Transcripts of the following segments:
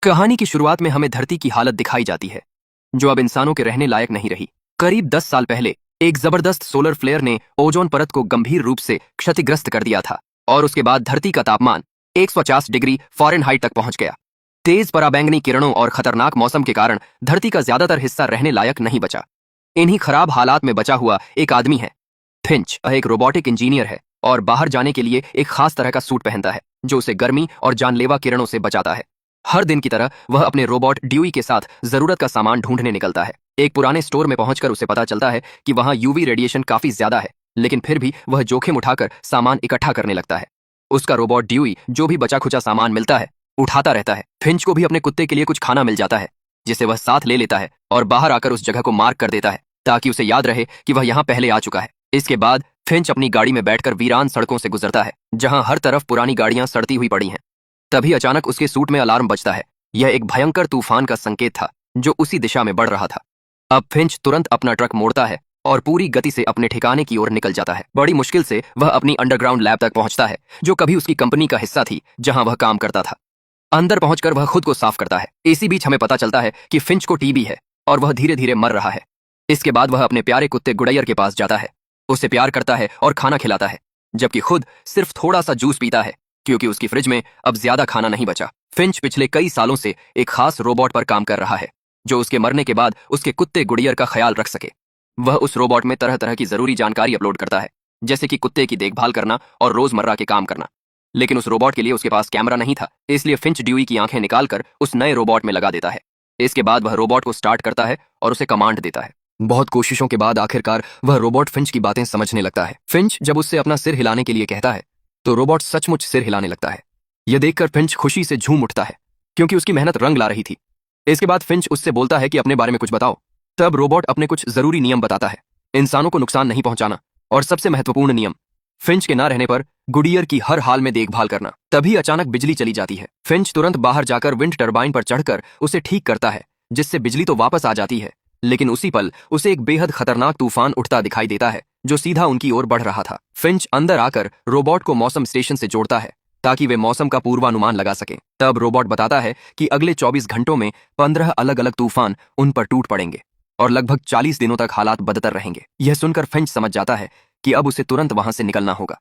कहानी की शुरुआत में हमें धरती की हालत दिखाई जाती है, जो अब इंसानों के रहने लायक नहीं रही। करीब 10 साल पहले एक जबरदस्त सोलर फ्लेयर ने ओजोन परत को गंभीर रूप से क्षतिग्रस्त कर दिया था और उसके बाद धरती का तापमान 150 डिग्री फ़ारेनहाइट तक पहुंच गया। तेज पराबैंगनी किरणों और खतरनाक मौसम के कारण धरती का ज्यादातर हिस्सा रहने लायक नहीं बचा। इन्हीं खराब हालात में बचा हुआ एक आदमी है, फिंच। वह एक रोबोटिक इंजीनियर है और बाहर जाने के लिए एक खास तरह का सूट पहनता है जो उसे गर्मी और जानलेवा किरणों से बचाता है। हर दिन की तरह वह अपने रोबोट ड्यूई के साथ जरूरत का सामान ढूंढने निकलता है। एक पुराने स्टोर में पहुंचकर उसे पता चलता है कि वहां यूवी रेडिएशन काफी ज्यादा है, लेकिन फिर भी वह जोखिम उठाकर सामान इकट्ठा करने लगता है। उसका रोबोट ड्यूई जो भी बचा खुचा सामान मिलता है उठाता रहता है। फिंच को भी अपने कुत्ते के लिए कुछ खाना मिल जाता है, जिसे वह साथ ले लेता है और बाहर आकर उस जगह को मार्क कर देता है ताकि उसे याद रहे कि वह यहाँ पहले आ चुका है। इसके बाद फिंच अपनी गाड़ी में बैठकर वीरान सड़कों से गुजरता है, जहां हर तरफ पुरानी गाड़ियां सड़ती हुई पड़ी हैं। तभी अचानक उसके सूट में अलार्म बजता है। यह एक भयंकर तूफान का संकेत था जो उसी दिशा में बढ़ रहा था। अब फिंच तुरंत अपना ट्रक मोड़ता है और पूरी गति से अपने ठिकाने की ओर निकल जाता है। बड़ी मुश्किल से वह अपनी अंडरग्राउंड लैब तक पहुंचता है, जो कभी उसकी कंपनी का हिस्सा थी जहां वह काम करता था। अंदर पहुंचकर वह खुद को साफ करता है। इसी बीच हमें पता चलता है कि फिंच को टीबी है और वह धीरे धीरे मर रहा है। इसके बाद वह अपने प्यारे कुत्ते गुड़ैयर के पास जाता है, उसे प्यार करता है और खाना खिलाता है, जबकि खुद सिर्फ थोड़ा सा जूस पीता है क्योंकि उसकी फ्रिज में अब ज्यादा खाना नहीं बचा। फिंच पिछले कई सालों से एक खास रोबोट पर काम कर रहा है जो उसके मरने के बाद उसके कुत्ते गुड़ियर का ख्याल रख सके। वह उस रोबोट में तरह तरह की जरूरी जानकारी अपलोड करता है, जैसे कि कुत्ते की देखभाल करना और रोजमर्रा के काम करना। लेकिन उस रोबोट के लिए उसके पास कैमरा नहीं था, इसलिए फिंच ड्यूई की आंखें निकालकर उस नए रोबोट में लगा देता है। इसके बाद वह रोबोट को स्टार्ट करता है और उसे कमांड देता है। बहुत कोशिशों के बाद आखिरकार वह रोबोट फिंच की बातें समझने लगता है। फिंच जब उससे अपना सिर हिलाने के लिए कहता है तो रोबोट सचमुच सिर हिलाने लगता है। यह देखकर फिंच खुशी से झूम उठता है क्योंकि उसकी मेहनत रंग ला रही थी। इसके बाद फिंच उससे बोलता है कि अपने बारे में कुछ बताओ। तब रोबोट अपने कुछ जरूरी नियम बताता है, इंसानों को नुकसान नहीं पहुंचाना और सबसे महत्वपूर्ण नियम, फिंच के ना रहने पर गुड़ियर की हर हाल में देखभाल करना। तभी अचानक बिजली चली जाती है। फिंच तुरंत बाहर जाकर विंड टर्बाइन पर चढ़कर उसे ठीक करता है, जिससे बिजली तो वापस आ जाती है, लेकिन उसी पल उसे एक बेहद खतरनाक तूफान उठता दिखाई देता है जो सीधा उनकी ओर बढ़ रहा था। फिंच अंदर आकर रोबोट को मौसम स्टेशन से जोड़ता है ताकि वे मौसम का पूर्वानुमान लगा सकें। तब रोबोट बताता है कि अगले 24 घंटों में 15 अलग अलग तूफान उन पर टूट पड़ेंगे और लगभग 40 दिनों तक हालात बदतर रहेंगे। यह सुनकर फिंच समझ जाता है कि अब उसे तुरंत वहां से निकलना होगा।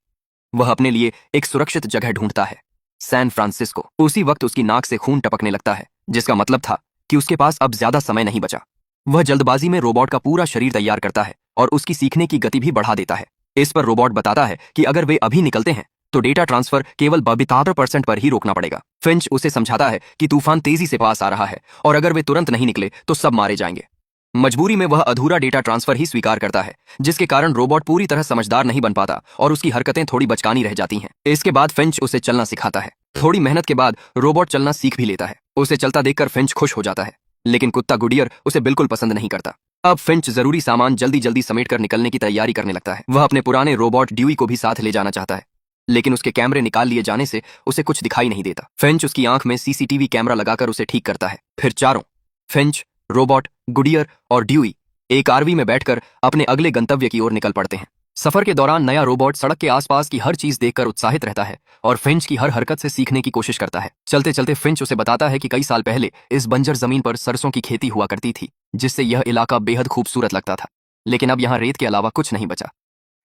वह अपने लिए एक सुरक्षित जगह ढूंढता है, सैन फ्रांसिस्को। उसी वक्त उसकी नाक से खून टपकने लगता है, जिसका मतलब था कि उसके पास अब ज्यादा समय नहीं बचा। वह जल्दबाजी में रोबोट का पूरा शरीर तैयार करता है और उसकी सीखने की गति भी बढ़ा देता है। इस पर रोबोट बताता है कि अगर वे अभी निकलते हैं तो डेटा ट्रांसफर केवल 72% पर ही रोकना पड़ेगा। फिंच उसे समझाता है कि तूफान तेजी से पास आ रहा है और अगर वे तुरंत नहीं निकले तो सब मारे जाएंगे। मजबूरी में वह अधूरा डेटा ट्रांसफर ही स्वीकार करता है, जिसके कारण रोबोट पूरी तरह समझदार नहीं बन पाता और उसकी हरकतें थोड़ी बचकानी रह जाती हैं। इसके बाद फिंच उसे चलना सिखाता है। थोड़ी मेहनत के बाद रोबोट चलना सीख भी लेता है। उसे चलता देखकर फिंच खुश हो जाता है, लेकिन कुत्ता गुड़ियर उसे बिल्कुल पसंद नहीं करता। अब फिंच जरूरी सामान जल्दी जल्दी समेटकर निकलने की तैयारी करने लगता है। वह अपने पुराने रोबोट ड्यूई को भी साथ ले जाना चाहता है, लेकिन उसके कैमरे निकाल लिए जाने से उसे कुछ दिखाई नहीं देता। फिंच उसकी आंख में सीसीटीवी कैमरा लगाकर उसे ठीक करता है। फिर चारों, फिंच, रोबोट, गुड़ियर और ड्यूई, एक आरवी में बैठकर अपने अगले गंतव्य की ओर निकल पड़ते हैं। सफर के दौरान नया रोबोट सड़क के आसपास की हर चीज देखकर उत्साहित रहता है और फिंच की हर हरकत से सीखने की कोशिश करता है। चलते चलते फिंच उसे बताता है कि कई साल पहले इस बंजर जमीन पर सरसों की खेती हुआ करती थी, जिससे यह इलाका बेहद खूबसूरत लगता था। लेकिन अब यहाँ रेत के अलावा कुछ नहीं बचा।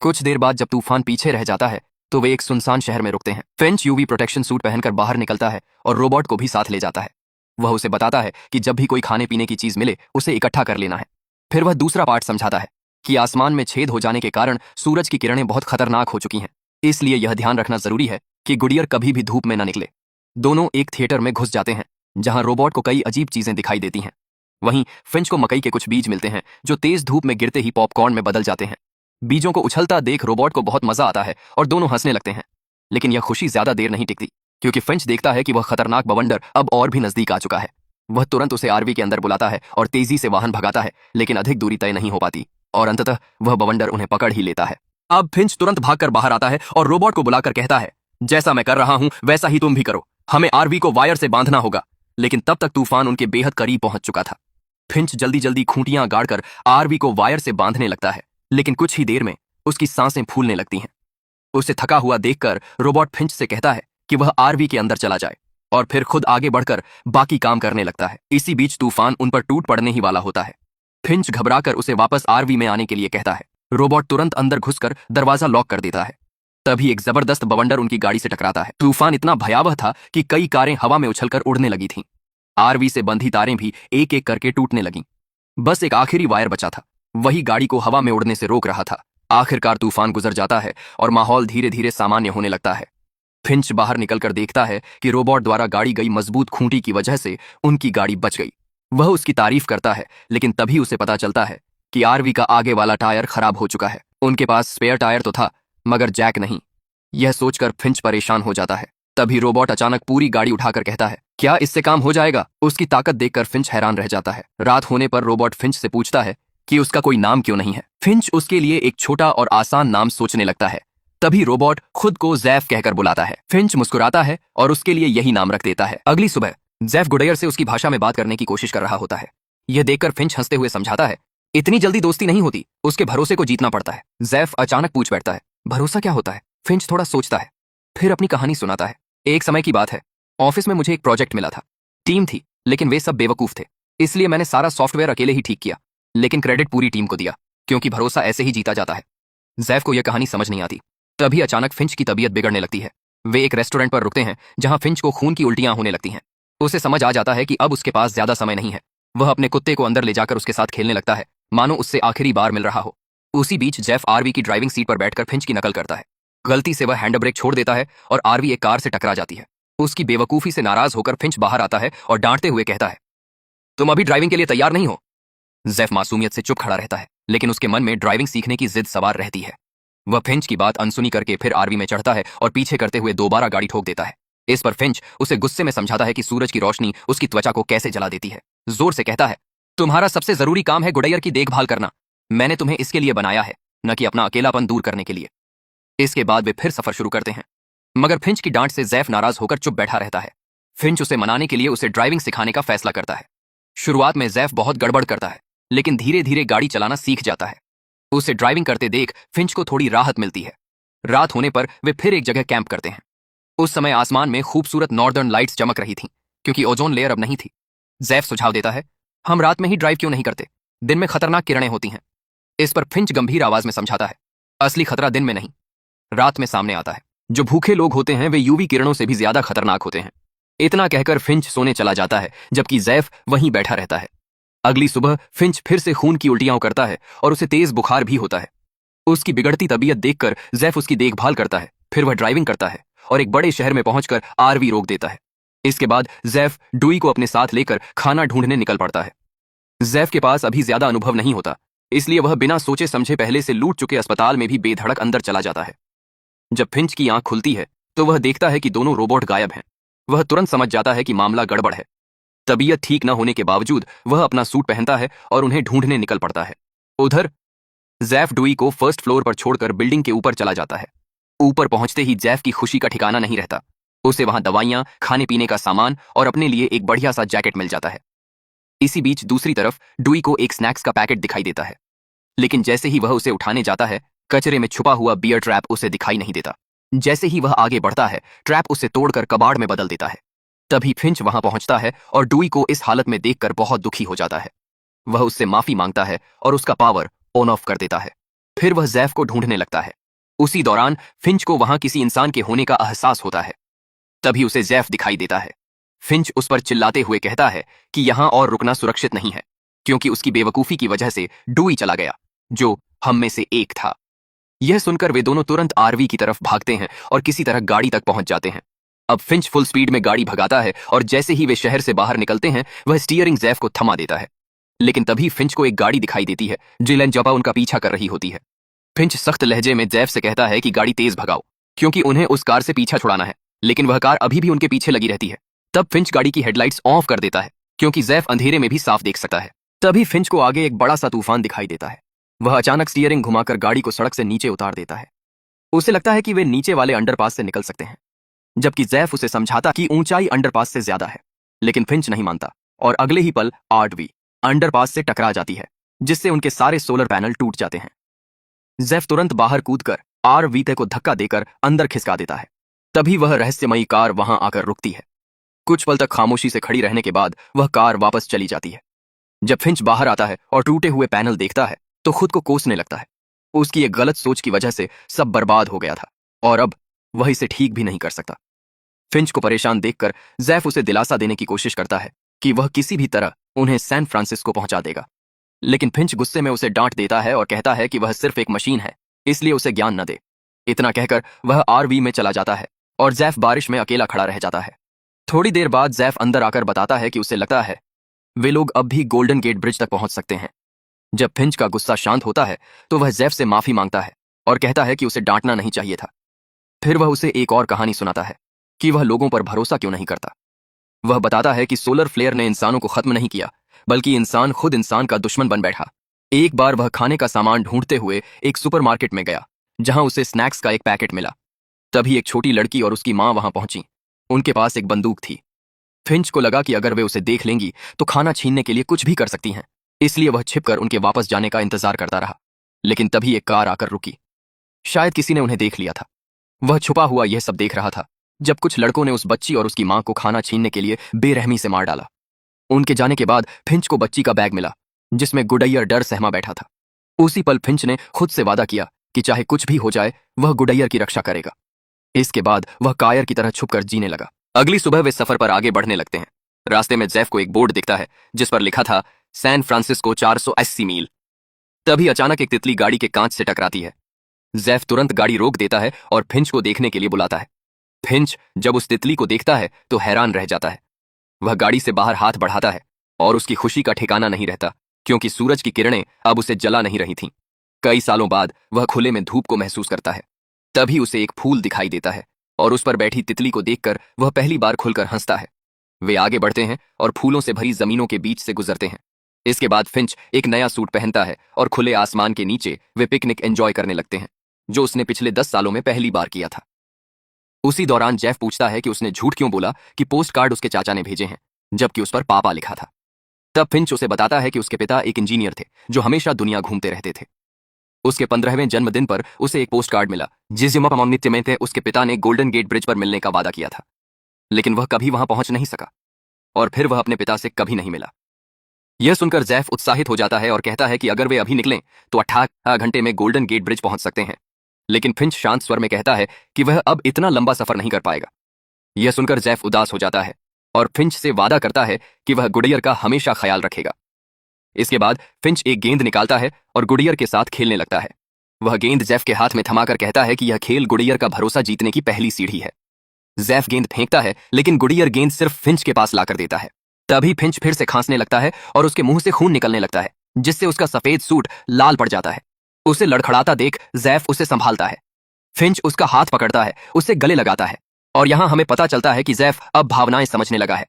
कुछ देर बाद जब तूफान पीछे रह जाता है तो वे एक सुनसान शहर में रुकते हैं। फिंच यूवी प्रोटेक्शन सूट पहनकर बाहर निकलता है और रोबोट को भी साथ ले जाता है। वह उसे बताता है कि जब भी कोई खाने पीने की चीज मिले उसे इकट्ठा कर लेना है। फिर वह दूसरा पार्ट समझाता है कि आसमान में छेद हो जाने के कारण सूरज की किरणें बहुत खतरनाक हो चुकी हैं, इसलिए यह ध्यान रखना जरूरी है कि गुड़ियर कभी भी धूप में न निकले। दोनों एक थिएटर में घुस जाते हैं जहां रोबोट को कई अजीब चीजें दिखाई देती हैं। वहीं फिंच को मकई के कुछ बीज मिलते हैं जो तेज धूप में गिरते ही पॉपकॉर्न में बदल जाते हैं। बीजों को उछलता देख रोबोट को बहुत मजा आता है और दोनों हंसने लगते हैं। लेकिन यह खुशी ज्यादा देर नहीं टिकती, क्योंकि फिंच देखता है कि वह खतरनाक बवंडर अब और भी नजदीक आ चुका है। वह तुरंत उसे आरवी के अंदर बुलाता है और तेजी से वाहन भगाता है, लेकिन अधिक दूरी तय नहीं हो पाती और अंततः वह बवंडर उन्हें पकड़ ही लेता है। अब फिंच तुरंत भागकर बाहर आता है और रोबोट को बुलाकर कहता है, जैसा मैं कर रहा हूं वैसा ही तुम भी करो, हमें आरवी को वायर से बांधना होगा। लेकिन तब तक तूफान उनके बेहद करीब पहुंच चुका था। फिंच जल्दी जल्दी खूंटियां गाड़कर आरवी को वायर से बांधने लगता है, लेकिन कुछ ही देर में उसकी सांसें फूलने लगती हैं। उसे थका हुआ देखकर रोबोट फिंच से कहता है कि वह आरवी के अंदर चला जाए और फिर खुद आगे बढ़कर बाकी काम करने लगता है। इसी बीच तूफान उन पर टूट पड़ने ही वाला होता है। फिंच घबराकर उसे वापस आरवी में आने के लिए कहता है। रोबोट तुरंत अंदर घुसकर दरवाजा लॉक कर देता है। तभी एक जबरदस्त बवंडर उनकी गाड़ी से टकराता है। तूफान इतना भयावह था कि कई कारें हवा में उछलकर उड़ने लगी थीं। आरवी से बंधी तारें भी एक एक करके टूटने लगीं। बस एक आखिरी वायर बचा था, वही गाड़ी को हवा में उड़ने से रोक रहा था। आखिरकार तूफान गुजर जाता है और माहौल धीरे धीरे सामान्य होने लगता है। फिंच बाहर निकलकर देखता है कि रोबोट द्वारा गाड़ी गई मजबूत खूंटी की वजह से उनकी गाड़ी बच गई। वह उसकी तारीफ करता है, लेकिन तभी उसे पता चलता है कि आरवी का आगे वाला टायर खराब हो चुका है। उनके पास स्पेयर टायर तो था, मगर जैक नहीं। यह सोचकर फिंच परेशान हो जाता है। तभी रोबोट अचानक पूरी गाड़ी उठाकर कहता है, क्या इससे काम हो जाएगा? उसकी ताकत देखकर फिंच हैरान रह जाता है। रात होने पर रोबोट फिंच से पूछता है कि उसका कोई नाम क्यों नहीं है। फिंच उसके लिए एक छोटा और आसान नाम सोचने लगता है। तभी रोबोट खुद को जैफ कहकर बुलाता है। फिंच मुस्कुराता है और उसके लिए यही नाम रख देता है। अगली सुबह जैफ गुडेयर से उसकी भाषा में बात करने की कोशिश कर रहा होता है। यह देखकर फिंच हंसते हुए समझाता है, इतनी जल्दी दोस्ती नहीं होती, उसके भरोसे को जीतना पड़ता है। जैफ अचानक पूछ बैठता है, भरोसा क्या होता है? फिंच थोड़ा सोचता है, फिर अपनी कहानी सुनाता है। एक समय की बात है, ऑफिस में मुझे एक प्रोजेक्ट मिला था। टीम थी, लेकिन वे सब बेवकूफ थे, इसलिए मैंने सारा सॉफ्टवेयर अकेले ही ठीक किया, लेकिन क्रेडिट पूरी टीम को दिया, क्योंकि भरोसा ऐसे ही जीता जाता है। जैफ को यह कहानी समझ नहीं आती। तभी अचानक फिंच की तबीयत बिगड़ने लगती है। वे एक रेस्टोरेंट पर रुकते हैं जहां फिंच को खून की उल्टियां होने लगती हैं। उसे समझ आ जाता है कि अब उसके पास ज्यादा समय नहीं है। वह अपने कुत्ते को अंदर ले जाकर उसके साथ खेलने लगता है, मानो उससे आखिरी बार मिल रहा हो। उसी बीच जैफ आरवी की ड्राइविंग सीट पर बैठकर फिंच की नकल करता है। गलती से वह हैंड ब्रेक छोड़ देता है और आरवी एक कार से टकरा जाती है। उसकी बेवकूफी से नाराज होकर फिंच बाहर आता है और डांटते हुए कहता है, तुम अभी ड्राइविंग के लिए तैयार नहीं हो। जैफ मासूमियत से चुप खड़ा रहता है, लेकिन उसके मन में ड्राइविंग सीखने की जिद सवार रहती है। वह फिंच की बात अनसुनी करके फिर आरवी में चढ़ता है और पीछे करते हुए दोबारा गाड़ी ठोक देता है। इस पर फिंच उसे गुस्से में समझाता है कि सूरज की रोशनी उसकी त्वचा को कैसे जला देती है। जोर से कहता है, तुम्हारा सबसे जरूरी काम है गुडेयर की देखभाल करना। मैंने तुम्हें इसके लिए बनाया है, न कि अपना अकेलापन दूर करने के लिए। इसके बाद वे फिर सफर शुरू करते हैं, मगर फिंच की डांट से जैफ नाराज होकर चुप बैठा रहता है। फिंच उसे मनाने के लिए उसे ड्राइविंग सिखाने का फैसला करता है। शुरुआत में जैफ बहुत गड़बड़ करता है, लेकिन धीरे धीरे गाड़ी चलाना सीख जाता है। उसे ड्राइविंग करते देख फिंच को थोड़ी राहत मिलती है। रात होने पर वे फिर एक जगह कैंप करते हैं। उस समय आसमान में खूबसूरत नॉर्दर्न लाइट्स चमक रही थीं, क्योंकि ओजोन लेयर अब नहीं थी। जैफ सुझाव देता है, हम रात में ही ड्राइव क्यों नहीं करते? दिन में खतरनाक किरणें होती हैं। इस पर फिंच गंभीर आवाज में समझाता है, असली खतरा दिन में नहीं, रात में सामने आता है। जो भूखे लोग होते हैं वे यूवी किरणों से भी ज्यादा खतरनाक होते हैं। इतना कहकर फिंच सोने चला जाता है, जबकि जैफ वहीं बैठा रहता है। अगली सुबह फिंच फिर से खून की उल्टियां करता है और उसे तेज बुखार भी होता है। उसकी बिगड़ती तबीयत देखकर जैफ उसकी देखभाल करता है। फिर वह ड्राइविंग करता है और एक बड़े शहर में पहुंचकर आरवी रोक देता है। इसके बाद जैफ डुई को अपने साथ लेकर खाना ढूंढने निकल पड़ता है। जैफ के पास अभी ज्यादा अनुभव नहीं होता, इसलिए वह बिना सोचे समझे पहले से लूट चुके अस्पताल में भी बेधड़क अंदर चला जाता है। जब फिंच की आंख खुलती है तो वह देखता है कि दोनों रोबोट गायब हैं। वह तुरंत समझ जाता है कि मामला गड़बड़ है। तबीयत ठीक न होने के बावजूद वह अपना सूट पहनता है और उन्हें ढूंढने निकल पड़ता है। उधर जैफ डुई को फर्स्ट फ्लोर पर छोड़कर बिल्डिंग के ऊपर चला जाता है। ऊपर पहुंचते ही जैफ की खुशी का ठिकाना नहीं रहता। उसे वहां दवाइयां, खाने पीने का सामान और अपने लिए एक बढ़िया सा जैकेट मिल जाता है। इसी बीच दूसरी तरफ डुई को एक स्नैक्स का पैकेट दिखाई देता है, लेकिन जैसे ही वह उसे उठाने जाता है, कचरे में छुपा हुआ बियर ट्रैप उसे दिखाई नहीं देता। जैसे ही वह आगे बढ़ता है, ट्रैप उसे तोड़कर कबाड़ में बदल देता है। तभी फिंच वहां पहुंचता है और डुई को इस हालत में देखकर बहुत दुखी हो जाता है। वह उससे माफी मांगता है और उसका पावर ऑन ऑफ कर देता है। फिर वह जैफ को ढूंढने लगता है। उसी दौरान फिंच को वहां किसी इंसान के होने का एहसास होता है। तभी उसे जैफ दिखाई देता है। फिंच उस पर चिल्लाते हुए कहता है कि यहां और रुकना सुरक्षित नहीं है, क्योंकि उसकी बेवकूफी की वजह से डुई चला गया, जो हम में से एक था। यह सुनकर वे दोनों तुरंत आरवी की तरफ भागते हैं और किसी तरह गाड़ी तक पहुंच जाते हैं। अब फिंच फुल स्पीड में गाड़ी भगाता है और जैसे ही वे शहर से बाहर निकलते हैं, वह स्टीयरिंग जैफ को थमा देता है। लेकिन तभी फिंच को एक गाड़ी दिखाई देती है, जिलेन जपा उनका पीछा कर रही होती है। फिंच सख्त लहजे में जैफ से कहता है कि गाड़ी तेज भगाओ, क्योंकि उन्हें उस कार से पीछा छुड़ाना है, लेकिन वह कार अभी भी उनके पीछे लगी रहती है। तब फिंच गाड़ी की हेडलाइट्स ऑफ कर देता है, क्योंकि जैफ अंधेरे में भी साफ देख सकता है। तभी फिंच को आगे एक बड़ा सा तूफान दिखाई देता है। वह अचानक स्टीयरिंग घुमाकर गाड़ी को सड़क से नीचे उतार देता है। उसे लगता है कि वे नीचे वाले अंडरपास से निकल सकते हैं, जबकि जैफ उसे समझाता कि ऊंचाई अंडरपास से ज्यादा है। लेकिन फिंच नहीं मानता और अगले ही पल आरवी अंडरपास से टकरा जाती है, जिससे उनके सारे सोलर पैनल टूट जाते हैं। जैफ तुरंत बाहर कूदकर आरवी को धक्का देकर अंदर खिसका देता है। तभी वह रहस्यमयी कार वहां आकर रुकती है। कुछ पल तक खामोशी से खड़ी रहने के बाद वह कार वापस चली जाती है। जब फिंच बाहर आता है और टूटे हुए पैनल देखता है तो खुद को कोसने लगता है। उसकी एक गलत सोच की वजह से सब बर्बाद हो गया था और अब वह इसे ठीक भी नहीं कर सकता। फिंच को परेशान देखकर जैफ उसे दिलासा देने की कोशिश करता है कि वह किसी भी तरह उन्हें सैन फ्रांसिस्को पहुंचा देगा, लेकिन फिंच गुस्से में उसे डांट देता है और कहता है कि वह सिर्फ एक मशीन है, इसलिए उसे ज्ञान न दे। इतना कहकर वह आरवी में चला जाता है और जैफ बारिश में अकेला खड़ा रह जाता है। थोड़ी देर बाद जैफ अंदर आकर बताता है कि उसे लगता है वे लोग अब भी गोल्डन गेट ब्रिज तक पहुंच सकते हैं। जब फिंच का गुस्सा शांत होता है तो वह जैफ से माफी मांगता है और कहता है कि उसे डांटना नहीं चाहिए था। फिर वह उसे एक और कहानी सुनाता है कि वह लोगों पर भरोसा क्यों नहीं करता। वह बताता है कि सोलर फ्लेयर ने इंसानों को खत्म नहीं किया, बल्कि इंसान खुद इंसान का दुश्मन बन बैठा। एक बार वह खाने का सामान ढूंढते हुए एक सुपरमार्केट में गया जहां उसे स्नैक्स का एक पैकेट मिला। तभी एक छोटी लड़की और उसकी मां वहां पहुंची। उनके पास एक बंदूक थी। फिंच को लगा कि अगर वे उसे देख लेंगी तो खाना छीनने के लिए कुछ भी कर सकती हैं, इसलिए वह छिपकर उनके वापस जाने का इंतजार करता रहा। लेकिन तभी एक कार आकर रुकी। शायद किसी ने उन्हें देख लिया था। वह छुपा हुआ यह सब देख रहा था जब कुछ लड़कों ने उस बच्ची और उसकी मां को खाना छीनने के लिए बेरहमी से मार डाला। उनके जाने के बाद फिंच को बच्ची का बैग मिला जिसमें गुडैयर डर सहमा बैठा था। उसी पल फिंच ने खुद से वादा किया कि चाहे कुछ भी हो जाए वह गुडैयर की रक्षा करेगा। इसके बाद वह कायर की तरह छुपकर जीने लगा। अगली सुबह वे सफर पर आगे बढ़ने लगते हैं। रास्ते में जैफ को एक बोर्ड दिखता है जिस पर लिखा था सैन फ्रांसिस्को 480 मील। तभी अचानक एक तितली गाड़ी के कांच से टकराती है। जैफ तुरंत गाड़ी रोक देता है और फिंच को देखने के लिए बुलाता है। फिंच जब उस तितली को देखता है तो हैरान रह जाता है। वह गाड़ी से बाहर हाथ बढ़ाता है और उसकी खुशी का ठिकाना नहीं रहता, क्योंकि सूरज की किरणें अब उसे जला नहीं रही थीं। कई सालों बाद वह खुले में धूप को महसूस करता है। तभी उसे एक फूल दिखाई देता है और उस पर बैठी तितली को देखकर वह पहली बार खुलकर हंसता है। वे आगे बढ़ते हैं और फूलों से भरी जमीनों के बीच से गुजरते हैं। इसके बाद फिंच एक नया सूट पहनता है और खुले आसमान के नीचे वे पिकनिक एंजॉय करने लगते हैं, जो उसने पिछले 10 सालों में पहली बार किया था। उसी दौरान जेफ पूछता है कि उसने झूठ क्यों बोला कि पोस्ट कार्ड उसके चाचा ने भेजे हैं, जबकि उस पर पापा लिखा था। तब फिंच उसे बताता है कि उसके पिता एक इंजीनियर थे जो हमेशा दुनिया घूमते रहते थे। उसके 15वें जन्मदिन पर उसे एक पोस्ट कार्ड मिला जिसमें में थे उसके पिता ने गोल्डन गेट ब्रिज पर मिलने का वादा किया था, लेकिन वह कभी वहां पहुंच नहीं सका और फिर वह अपने पिता से कभी नहीं मिला। यह सुनकर जैफ उत्साहित हो जाता है और कहता है कि अगर वे अभी निकलें तो 18 घंटे में गोल्डन गेट ब्रिज पहुंच सकते हैं। लेकिन फिंच शांत स्वर में कहता है कि वह अब इतना लंबा सफर नहीं कर पाएगा। यह सुनकर जैफ उदास हो जाता है और फिंच से वादा करता है कि वह गुडियर का हमेशा ख्याल रखेगा। इसके बाद फिंच एक गेंद निकालता है और गुडियर के साथ खेलने लगता है। वह गेंद जैफ के हाथ में थमाकर कहता है कि यह खेल गुडियर का भरोसा जीतने की पहली सीढ़ी है। जैफ गेंद फेंकता है, लेकिन गुडियर गेंद सिर्फ फिंच के पास लाकर देता है। तभी फिंच फिर से खांसने लगता है और उसके मुंह से खून निकलने लगता है, जिससे उसका सफेद सूट लाल पड़ जाता है। उसे लड़खड़ाता देख जैफ उसे संभालता है। फिंच उसका हाथ पकड़ता है, उसे गले लगाता है और यहां हमें पता चलता है कि जैफ अब भावनाएं समझने लगा है।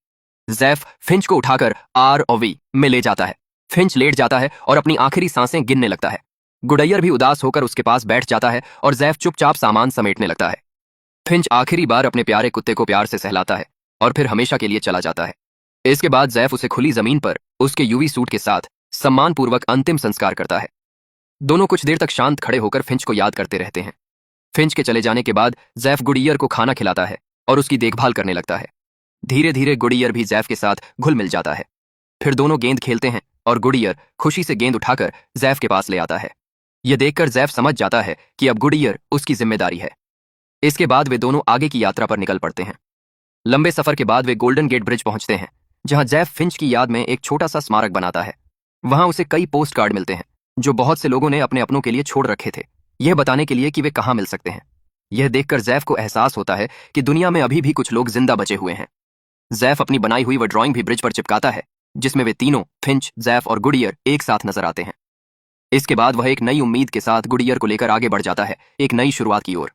जैफ फिंच को उठाकर आरओवी में ले जाता है। फिंच लेट जाता है और अपनी आखिरी सांसें गिनने लगता है। गुडैयर भी उदास होकर उसके पास बैठ जाता है और जैफ चुपचाप सामान समेटने लगता है। फिंच आखिरी बार अपने प्यारे कुत्ते को प्यार से सहलाता है और फिर हमेशा के लिए चला जाता है। इसके बाद जैफ उसे खुली जमीन पर उसके यूवी सूट के साथ सम्मानपूर्वक अंतिम संस्कार करता है। दोनों कुछ देर तक शांत खड़े होकर फिंच को याद करते रहते हैं। फिंच के चले जाने के बाद जैफ गुडियर को खाना खिलाता है और उसकी देखभाल करने लगता है। धीरे धीरे गुडियर भी जैफ के साथ घुल मिल जाता है। फिर दोनों गेंद खेलते हैं और गुडियर खुशी से गेंद उठाकर जैफ के पास ले आता है। यह देखकर जैफ समझ जाता है कि अब गुडियर उसकी जिम्मेदारी है। इसके बाद वे दोनों आगे की यात्रा पर निकल पड़ते हैं। लंबे सफर के बाद वे गोल्डन गेट ब्रिज पहुंचते हैं, जहां जैफ फिंच की याद में एक छोटा सा स्मारक बनाता है। वहां उसे कई पोस्ट कार्ड मिलते हैं जो बहुत से लोगों ने अपने अपनों के लिए छोड़ रखे थे, यह बताने के लिए कि वे कहां मिल सकते हैं। यह देखकर जैफ को एहसास होता है कि दुनिया में अभी भी कुछ लोग जिंदा बचे हुए हैं। जैफ अपनी बनाई हुई वह ड्राइंग भी ब्रिज पर चिपकाता है, जिसमें वे तीनों फिंच, जैफ और गुडियर एक साथ नजर आते हैं। इसके बाद वह एक नई उम्मीद के साथ गुडियर को लेकर आगे बढ़ जाता है, एक नई शुरुआत की ओर।